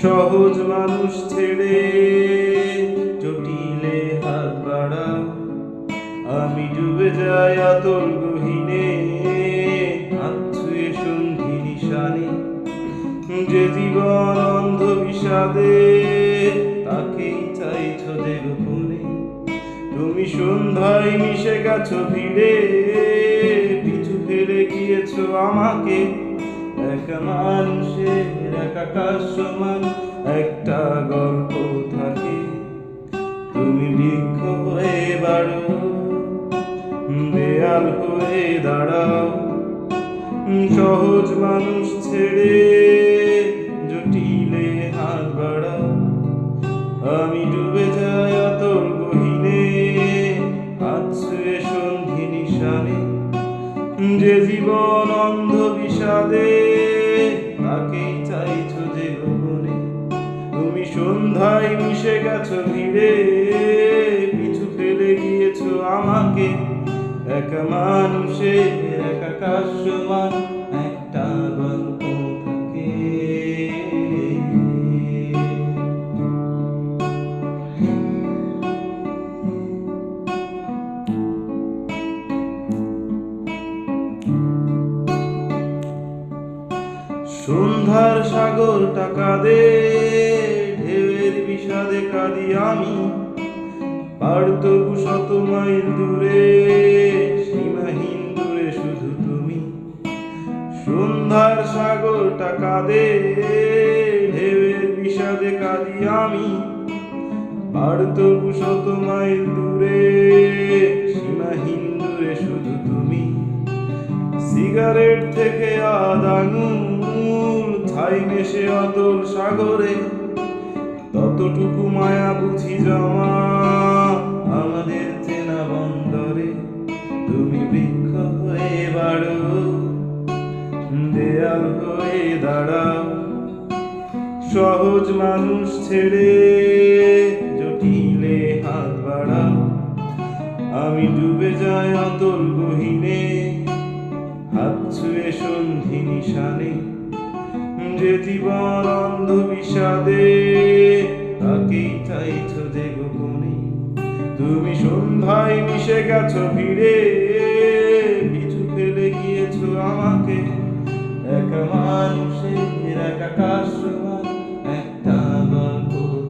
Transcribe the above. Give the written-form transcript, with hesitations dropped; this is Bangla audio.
সহজ মানুষ ছেড়ে জটিলে হাত বাড়াও, আমি ডুবে যাই আতল গহীনে, হাত ছুঁয়ে সন্ধি নিশানে। যে জীবন অন্ধ বিষাদে, তাকেই চাইছো যে গোপনে। তুমি সন্ধ্যায় মিশে গেছো ভিড়ে, পিছু ফেলে গিয়েছো আমাকে। একা মানুষের একাকার সমান একটা গল্প থাকে। তুমি বৃক্ষ হয়ে বাড়ো, দেয়াল হয়ে দাঁড়াও। সহজ মানুষ ছেড়ে জটিলে হাত বাড়াও, আমি ডুবে যাই আতল গহীনে, হাত ছুঁয়ে সন্ধি নিশানে। যে জীবন অন্ধ বিষাদে, তাকেই চাইছো যে গোপনে। তুমি সন্ধ্যায় মিশে গেছো ভিড়ে, পিছু ফেলে গিয়েছো আমাকে। একা মানুষের একাকার সমান একটা গল্প থাকে। সন্ধ্যার সাগর টাকা দে, ঢেউয়ের বিষাদে কাঁদি আমি। পার তবু শত মাইল দূরে, সীমাহীন দূরে শুধু তুমি। সন্ধ্যার সাগর টাকা দে, ঢেউয়ের বিষাদে কাঁদি আমি। পার তবু শত মাইল দূরে, সীমাহীন দূরে শুধু তুমি। সিগারেট থেকে আধ আঙুল ছাই মেশে অতল সাগরে, ততটুকু মায়া বুঝি জমা আমাদের চেনা বন্দরে। তুমি বৃক্ষ হয়ে বাড়ো, দেয়াল হয়ে দাঁড়াও। সহজ মানুষ ছেড়ে জটিলে হাত বাড়াও, আমি ডুবে যাই অতল গহীনে, হাত ছুঁয়ে সন্ধি নিশানে। যে জীবন অন্ধ বিষাদে, তাকেই চাইছো যে গোপনে। তুমি সন্ধ্যায় মিশে গেছো ভিড়ে,